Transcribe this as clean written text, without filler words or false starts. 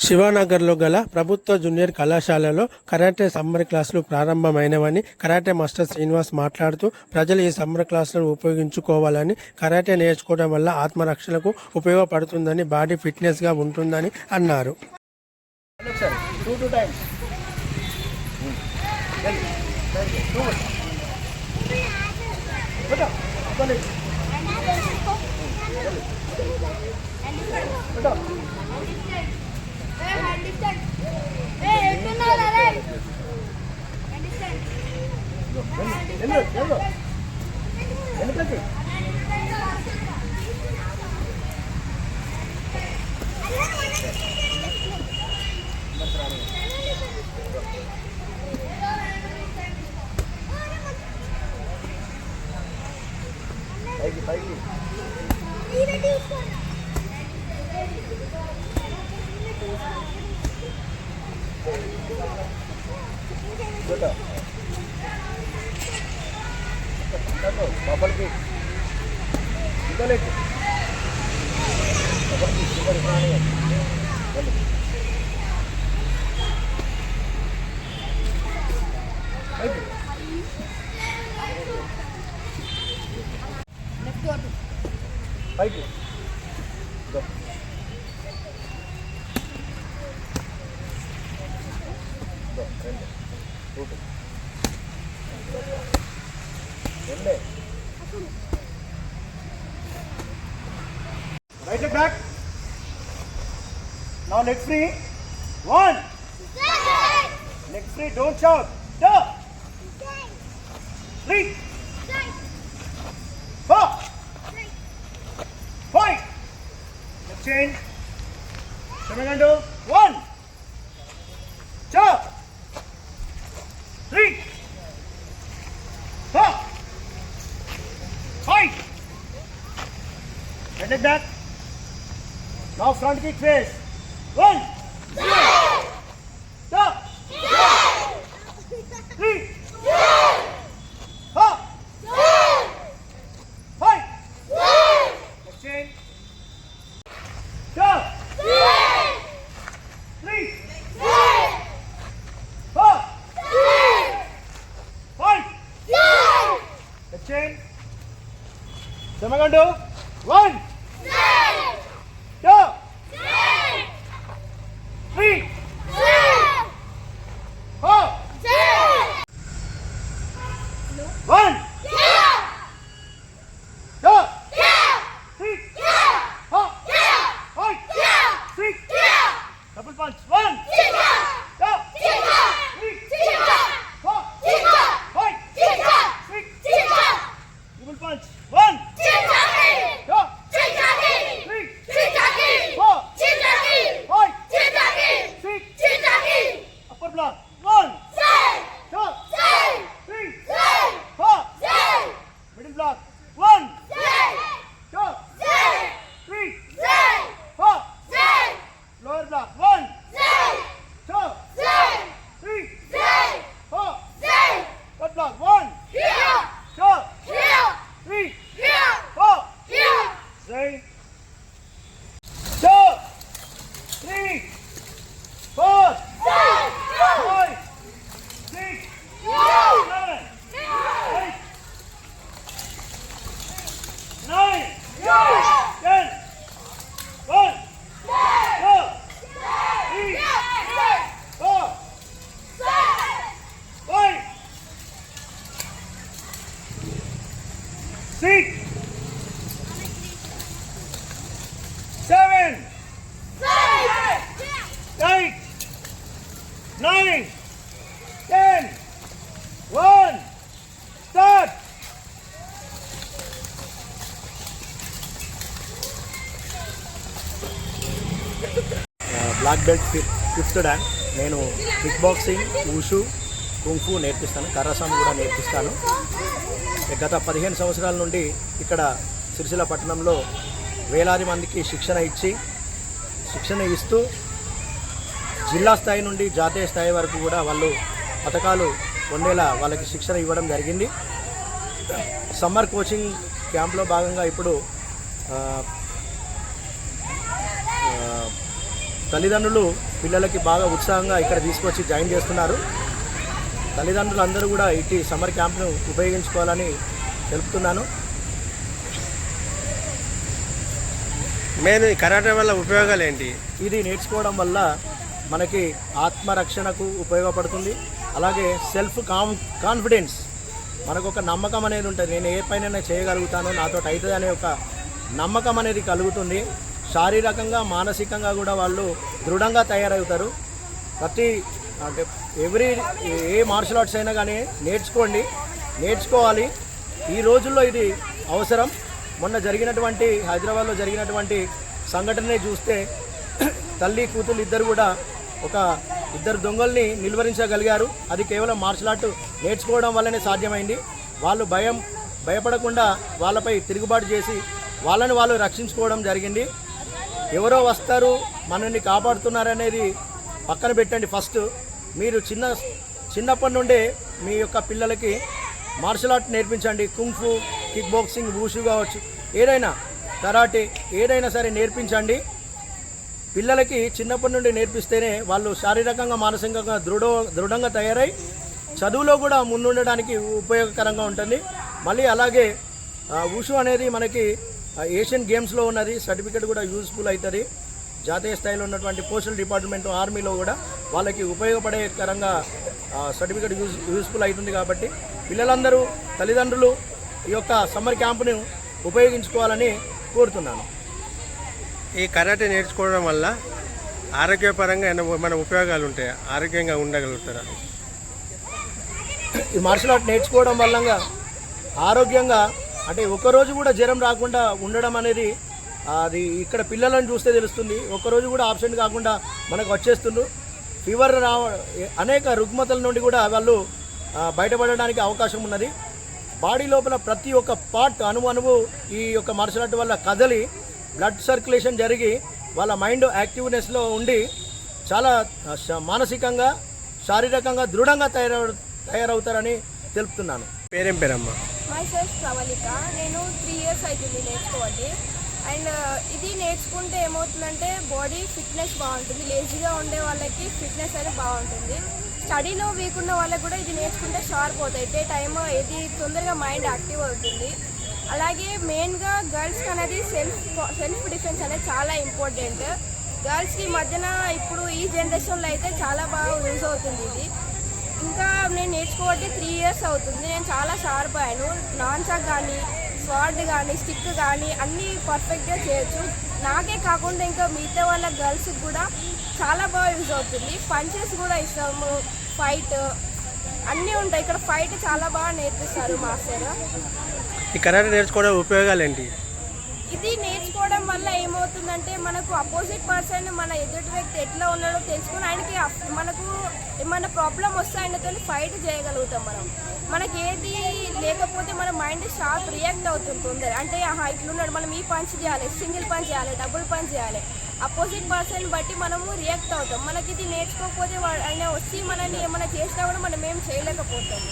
శివానగర్లో గల ప్రభుత్వ జూనియర్ కళాశాలలో కరాటే సమ్మర్ క్లాసులు ప్రారంభమైనవని కరాటే మాస్టర్ శ్రీనివాస్ మాట్లాడుతూ ప్రజలు ఈ సమ్మర్ క్లాసులను ఉపయోగించుకోవాలని, కరాటే నేర్చుకోవడం వల్ల ఆత్మరక్షణకు ఉపయోగపడుతుందని, బాడీ ఫిట్నెస్గా ఉంటుందని అన్నారు. బబల్కి ఇదలేకు బబల్కి సూపర్ రాని left go to right go go రెండు two Right leg back. Now leg free. 1. Leg free. Don't shout. 2. 3. 4. 5. Let's change. So we're going to do 1. 2. 3. 4. 5. Right leg back. Now front kick face. 1. 2. 3. 4. 5. Let's change. 2. 3. 4. 5. Let's change. So we're going to do 1. 2, 3, 4, 1, 2, 3, 4, 5, 6, double punch, 1, 2, 3, 4, 5, 6, double punch, 1, 2, 3, 4, 5, 6, upper block, 1, 2, 3, 4, middle block, 1, 2, 3, 4, lower block, 1, 2, 3, 4, upper block, 1, 2, 3, 4, say 2, 3, 4, 5, 6, 7, 8, 9, 10, 1, 2, 3, 4, 5, 6, 7, 8, 9, 10, 1, start. Black belt fifth dan. నేను kick boxing, wushu, kung fu నేర్పిస్తాను, కర్రసాము కూడా నేర్పిస్తాను. గత 15 సంవత్సరాల నుండి ఇక్కడ సిరిసిల్ల పట్టణంలో వేలాది మందికి శిక్షణ ఇస్తూ జిల్లా స్థాయి నుండి జాతీయ స్థాయి వరకు కూడా వాళ్ళు పథకాలు పొందేలా వాళ్ళకి శిక్షణ ఇవ్వడం జరిగింది. సమ్మర్ కోచింగ్ క్యాంప్లో భాగంగా ఇప్పుడు తల్లిదండ్రులు పిల్లలకి బాగా ఉత్సాహంగా ఇక్కడ తీసుకొచ్చి జాయిన్ చేస్తున్నారు. తల్లిదండ్రులు అందరూ కూడా ఇటు సమ్మర్ క్యాంప్ను ఉపయోగించుకోవాలని తెలుపుతున్నాను. మెయిన్ కరాటే వల్ల ఉపయోగాలు ఏంటి? ఇది నేర్చుకోవడం వల్ల మనకి ఆత్మరక్షణకు ఉపయోగపడుతుంది. అలాగే సెల్ఫ్ కాన్ఫిడెన్స్, మనకు ఒక నమ్మకం అనేది ఉంటుంది. నేను ఏ పైన చేయగలుగుతానో, నాతో అవుతుంది అనే ఒక నమ్మకం అనేది కలుగుతుంది. శారీరకంగా మానసికంగా కూడా వాళ్ళు దృఢంగా తయారవుతారు. అంటే ఏ మార్షల్ ఆర్ట్స్ అయినా కానీ నేర్చుకోవాలి. ఈ రోజుల్లో ఇది అవసరం. మొన్న జరిగినటువంటి హైదరాబాద్లో జరిగినటువంటి సంఘటనని చూస్తే తల్లి కూతురు ఇద్దరు కూడా ఇద్దరు దొంగల్ని నిలువరించగలిగారు. అది కేవలం మార్షల్ ఆర్ట్ నేర్చుకోవడం వల్లనే సాధ్యమైంది. వాళ్ళు భయపడకుండా వాళ్ళపై తిరుగుబాటు చేసి వాళ్ళని వాళ్ళు రక్షించుకోవడం జరిగింది. ఎవరో వస్తారు మనల్ని కాపాడుతున్నారనేది పక్కన పెట్టండి. ఫస్ట్ మీరు చిన్నప్పటి నుండే మీ యొక్క పిల్లలకి మార్షల్ ఆర్ట్ నేర్పించండి. కుంఫు, కిక్ బాక్సింగ్, వూషు కావచ్చు, ఏదైనా కరాటే, ఏదైనా సరే నేర్పించండి. పిల్లలకి చిన్నప్పటి నుండి నేర్పిస్తేనే వాళ్ళు శారీరకంగా మానసికంగా దృఢంగా తయారై చదువులో కూడా ముందుండడానికి ఉపయోగకరంగా ఉంటుంది. మళ్ళీ అలాగే వూషు అనేది మనకి ఏషియన్ గేమ్స్లో ఉన్నది. సర్టిఫికేట్ కూడా యూజ్ఫుల్ అవుతుంది. జాతీయ స్థాయిలో ఉన్నటువంటి పోస్టల్ డిపార్ట్మెంట్, ఆర్మీలో కూడా వాళ్ళకి ఉపయోగపడేకరంగా సర్టిఫికేట్ యూజ్ఫుల్ అవుతుంది. కాబట్టి పిల్లలందరూ, తల్లిదండ్రులు ఈ యొక్క సమ్మర్ క్యాంపును ఉపయోగించుకోవాలని కోరుతున్నాను. ఈ కరాటే నేర్చుకోవడం వల్ల ఆరోగ్యపరంగా ఏమైనా ఉపయోగాలు ఉంటాయా? ఆరోగ్యంగా ఉండగలుగుతారా? ఈ మార్షల్ ఆర్ట్ నేర్చుకోవడం వల్ల ఆరోగ్యంగా, అంటే ఒకరోజు కూడా జ్వరం రాకుండా ఉండడం అనేది అది ఇక్కడ పిల్లలను చూస్తే తెలుస్తుంది. ఒక్కరోజు కూడా ఆబ్సెంట్ కాకుండా మనకు వచ్చేస్తుండ్రు. ఫీవర్ అనేక రుగ్మతల నుండి కూడా వాళ్ళు బయటపడడానికి అవకాశం ఉన్నది. బాడీ లోపల ప్రతి ఒక్క పార్ట్ అణువు ఈ యొక్క మార్షల్ ఆర్ట్ వల్ల కదలి బ్లడ్ సర్క్యులేషన్ జరిగి వాళ్ళ మైండ్ యాక్టివ్నెస్లో ఉండి చాలా మానసికంగా, శారీరకంగా దృఢంగా తయారవుతారని తెలుపుతున్నాను. పేరమ్మా? Myself Pravalika. నేను 3 years అవుతుంది నేర్చుకోవాలి. అండ్ ఇది నేర్చుకుంటే ఏమవుతుందంటే బాడీ ఫిట్నెస్ బాగుంటుంది. లేజీగా ఉండే వాళ్ళకి ఫిట్నెస్ అనేది బాగుంటుంది. స్టడీలో వీక్ ఉన్న వాళ్ళకి కూడా ఇది నేర్చుకుంటే షార్ప్ అవుతాయి. ఇది తొందరగా మైండ్ యాక్టివ్ అవుతుంది. అలాగే మెయిన్గా గర్ల్స్కి అనేది సెల్ఫ్ డిఫెన్స్ అనేది చాలా ఇంపార్టెంట్. గర్ల్స్కి మధ్యన ఇప్పుడు ఈ జనరేషన్లో అయితే చాలా బాగా యూజ్ అవుతుంది ఇది. ఇంకా నేను నేర్చుకోబట్టి 3 years అవుతుంది. నేను చాలా షార్ప్ అయ్యాను. నాన్సాక్ కానీ, స్వార్డ్ కానీ, స్టిక్ కానీ అన్నీ పర్ఫెక్ట్గా చేయొచ్చు. నాకే కాకుండా ఇంకా మిగతా వాళ్ళ గర్ల్స్కి కూడా చాలా బాగా యూజ్ అవుతుంది. పంచెస్ కూడా ఇస్తాము, ఫైట్ అన్నీ ఉంటాయి. ఇక్కడ ఫైట్ చాలా బాగా నేర్పిస్తారు మాస్టర్. ఈ కరాటే నేర్చుకోవడం ఉపయోగాలు ఏంటి? ఇది నేర్చుకోవడం వల్ల ఏమవుతుందంటే మనకు అపోజిట్ పర్సన్, మన ఎదుటి వ్యక్తి ఎట్లా ఉన్నాడో తెలుసుకుని ఆయనకి మనకు ఏమైనా ప్రాబ్లం వస్తే ఆయనతో ఫైట్ చేయగలుగుతాం. మనకి ఏది లేకపోతే మన మైండ్ షార్ప్ రియాక్ట్ అవుతుంది. అంటే ఇట్లున్నాడు, మనం ఈ పంచ్ చేయాలి, సింగిల్ పంచ్ చేయాలి, డబుల్ పంచ్ చేయాలి. అపోజిట్ పర్సన్ బట్టి మనము రియాక్ట్ అవుతాం. మనకి ఇది నేర్చుకోకపోతే ఆయన వచ్చి మనల్ని ఏమైనా చేసినా కూడా మనం ఏం చేయలేకపోతాము.